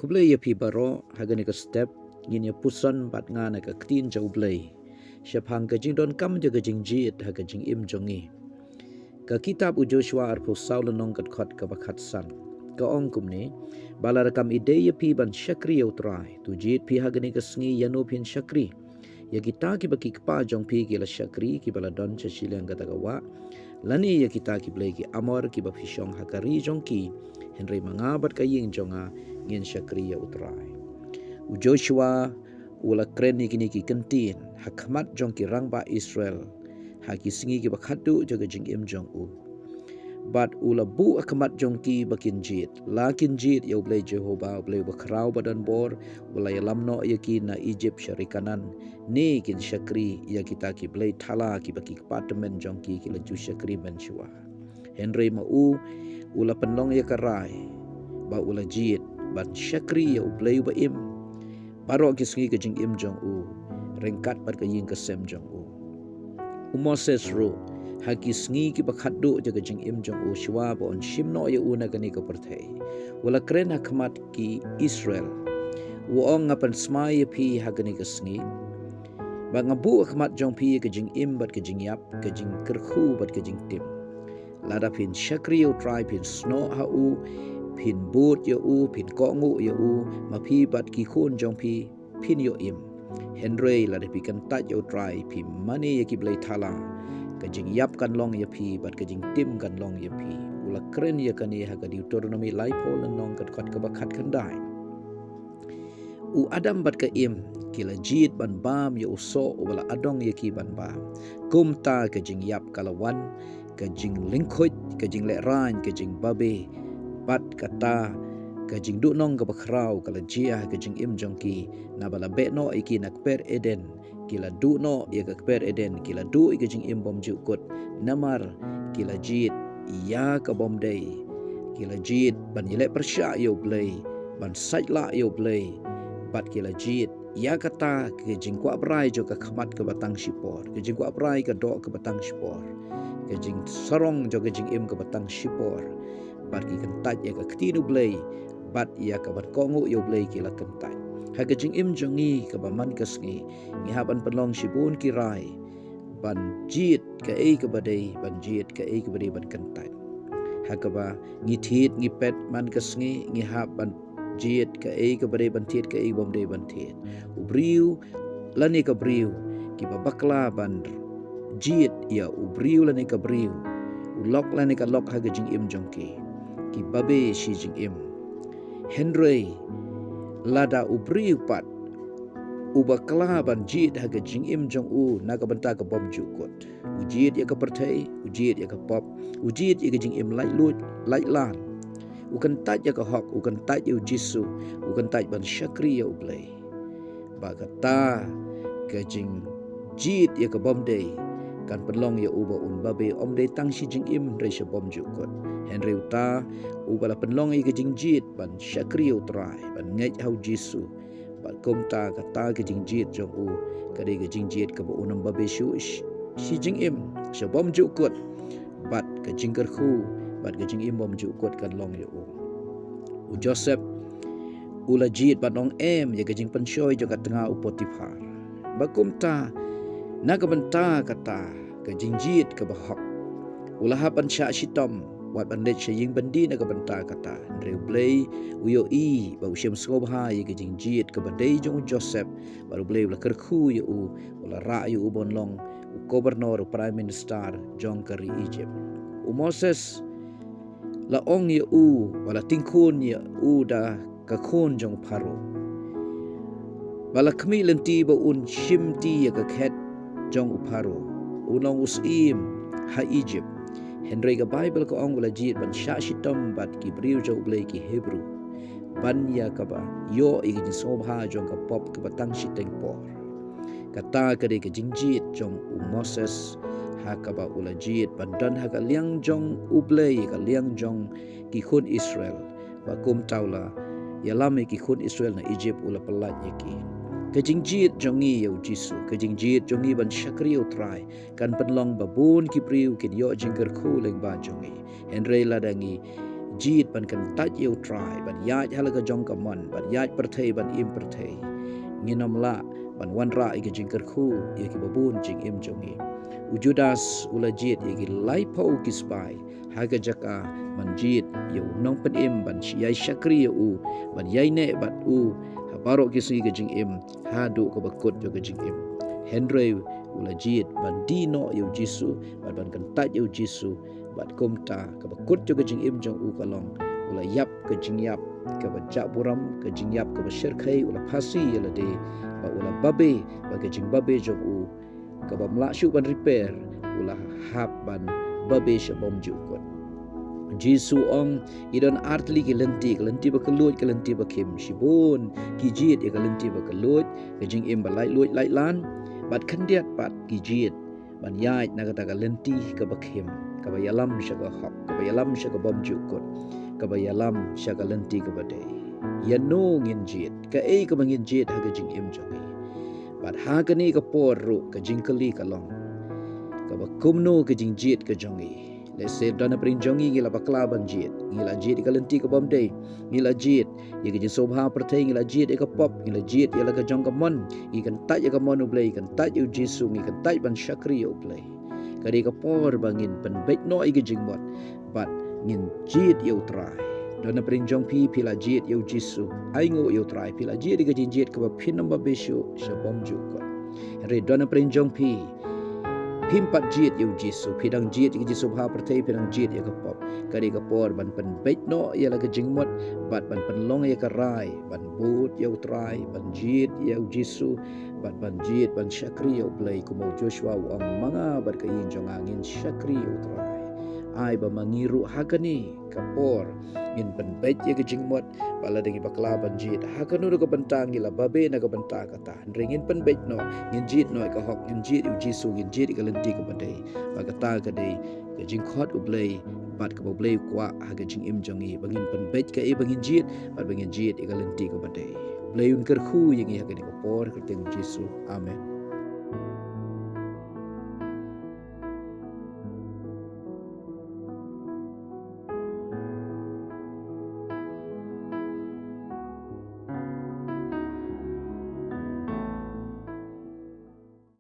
kublay ya pi baro hagani ka step ngin ya pusan bat nga na ka tin jau blay syapang ka jing don kam je ka jing jied ha ka jing im jongi ka kitab u Joshua ar pu saul nong kat khot ka bakhat san ka ong kumni bala rakam ide ya pi ban syakri ya utrai tu jied pi hagani ka sngi Iano phin syakri ya kita ki baki kpa jong pi ki la syakri ki bala don cha silang kata ka wa lani ya kita ki blay ki amor ki ba fishong hakari jong ki Henry mangabat ka ying jonga ngin syakri ya utrai u Joshua ula kreni kini ki kentin hakmat jong ki rangba Israel haki singi ki bakhatu jaga jing im jong u bat ula bu akmat jong ki bakin jied lakin jied ya blay Jehovah blay bakrau badan bor ula ya lamno ya ki na Egypt syarikanan ni kin syakri ya kita ki blay thala ki baki apartment jong ki la ju syakri menshua Henry mau ula penlong ya karai ba ula jied ban syakri ya blay ba im baro ki singi ka jing im jong u rengkat bat ka ying ka sem jong u Moses ro haki sngi ki bakhaddu jaga jing im jong u shwa bon shimno ya una kani ka perthai wala kren hakmat ki Israel wo ong ngapan smai pi hagani ka sngi ba ngabu hakmat jong pi ka jing im bat ka jing yap ka jing kerkhu bat ka jing tim lada phin syakri u tribe phin sno ha u phin but ya u phin ko ngu ya u ma pi bat ki khun jong pi phin yo im Henry lada pi kan tat yo tribe pi mani ya ki blay thala ka jing yap kan long ya pi bat ka jing tim kan long ya pi ula kren ya kani ha ka Deuteronomy laipol nong kat kat ka bakhat kan dai u Adam bat ka im kila jied ban bam ya uso wala adong ya ki ban bam kumta ka jing yap kalawan ka jing lingkhoi ka jing le ran ka jing babe bat kata ka jing du nong ka bakrau kala jia ka jing im jongki na bala be no iki nak per eden kila du no ya ka per eden kila du ka jing im bom ju kot namar kila jied ya ka bom dei kila jied ban yele persya yo blay ban sajla yo blay bat kila jied ya kata ke jing kwa brai jo ka khamat ka batang sipor ke jing kwa brai ka do ka batang sipor ke jing sarong jo ke jing im ka batang sipor bat ki kentat ya ka ktinu blay bat ya ka bat kongu yo blay kila kentat ha ke jing im jongi ka baman ka sngi ngi haban penlong sibun kirai ban jied ka ei ka badai ban jied ka ei ka badai ban kentat ha ka ba ngi thit ngi pet man ka sngi ngi hab ban jied ka ei ka badai ban thit ka ei bom dei ban thit ubriu lani ka briu ki ba bakla ban jied ya ubriu lani ka briu ulok lani ka lok ha ke jing im jongki ki babe shi jing im Henry lada ubriu pat ubakla ban jied ha ke jing im jong u na ka banta ka bom jukot ujied ya ka perthai ujied ya ka pop ujied ya ka jing im lai lut lai lan ukan tat ya ka hok ukan tat ya jisu ukan tat ban syakri ya ublay ba kata ka jing jied ya ka bom dei kan penlong ya uba un babe om dei tang shi jing im re sha bom jukot Henry uta ubala penlong ya ka jing jied ban syakri ya utrai ban ngai hau jisu ba komta kata ka jing jied jong u ka dei ka jing jied ka ba unam babe shu shi jing im sha bom jukot bat ka jing kerkhu bat ka jing im bom jukot kan long ya u Joseph ula jied ban ong em ya ka jing penshoy jo ka tengah u Potifar ba komta na ka banta kata ka jing jied ka bahok ula hapan sha shitom wat ban let shaying bandi na ka banta kata Andrew Blay uyo i ba usyam skobha ya ka jing jied ka badai jong Joseph baru Blay ula kerkhu ya u ula ra yu u bonlong u gobernur prime minister jong kari Egypt u Moses la ong ya u wala tingkun ya u da ka khun jong Pharaoh bala kmi lenti ba un shimti ya ka khet jong u Pharaoh unong usim ha Egypt Henry ka Bible ko ong wala jied ban sha shitom bat ki briu jo blay ki Hebrew ban ya ka ba yo i ki sobha jong ka pop ka batang shiteng por kata ka de ka jing jied jong u Moses ha ka ba ula jied ban dan ha ka liang jong u blay ka liang jong ki khun Israel ba kum taula ya lame ki khun Israel na Egypt ula pelat ya ki ka jing jied jongi ya jisu ka jing jied jongi ban syakri utrai kan penlong babun ki priu kin yo jingker khu leng ba jongi Henry ladangi jied ban kan taj eu try ban yaj halaga jong kamon ban yaj perthei ban im perthei nginom la ban wanra ige jingker khu yaki babun jing im jongi ujudas ula jied yaki lai pau kispai haga jaka ban jied yo nong pen im ban yai shakri u ban yai ne bat u habaro kisu ige jing im hadu ko bakut jo ge jing im Henry ula jied ban dino yo jisu ban kan taj yo jisu bat komta ka bakut jo gajing im jong u kalong ula yap ka jing yap ka bajak buram ka jing yap ka bashir khai ula phasi yala de ba ula babe ba gajing babe jong u ka ba mla shu ban repair ula hap ban babe shabom ju kot Jisu ong idon artli ki lenti ba kelut ke lenti ba kim shibun ki jied ke lenti ba kelut ka jing im ba lai luit lai lan bat kandiat pat ki jied ban yai na kata ka lenti ka ba kim ka ba yalam syaga hak ka ba yalam syaga bom jukut ka ba yalam syaga lenti ka ba de yano ngin jied ka ka bangin jied ha ka jing im jogi bat ha ka ni ka por ru ka jing kali ka long ka ba kumno ka jing jied ka jongi Lese dana pring jongi ngila bakla ban jied ngila jied ka lenti ka bom de ngila jied ye ka jing sobha perthei ngila jied ka pop ngila jied ye la ka jong ka mon ikan taj ka mon ublei ikan taj u jisu ikan taj ban shakri ublei kadi ka por bangin pen bait no i ka jing mot bat ngin jied yo try dana pring jong pila jied yo jisu ai ngo yo try pila jied ka jing jied ka ba phin number beshu shabom ju ko re dana pring jong Pimpat jied yo jisu pidang jied ki jisu ha perthei pidang jied ya ka pop kadi ka por ban pen bait no ya la ka jingmot bat ban pen long ya ka rai ban but yo try ban jied yo jisu ban jied ban shakri yo play ko mo Joshua ang mga bat ka yin jong angin shakri yo try ai ba mangiru hakani ka por ngin pen bait ya ka jingmot pala dengi bakla ban jied hakanu ka bentang gila babe na ka bentang kata ringin pen bait no ngin jied no ka hok ngin jied yo jisu ngin jied ka lenti ka badai ba kata ka dei ka jing khot ublei bat ka ublei kwa ha ka jing im jongi bangin pen bait ka bangin jied bat bangin jied ka lenti ka badai ublei un ker khu yang ya ka ni ka por ka teng jisu amen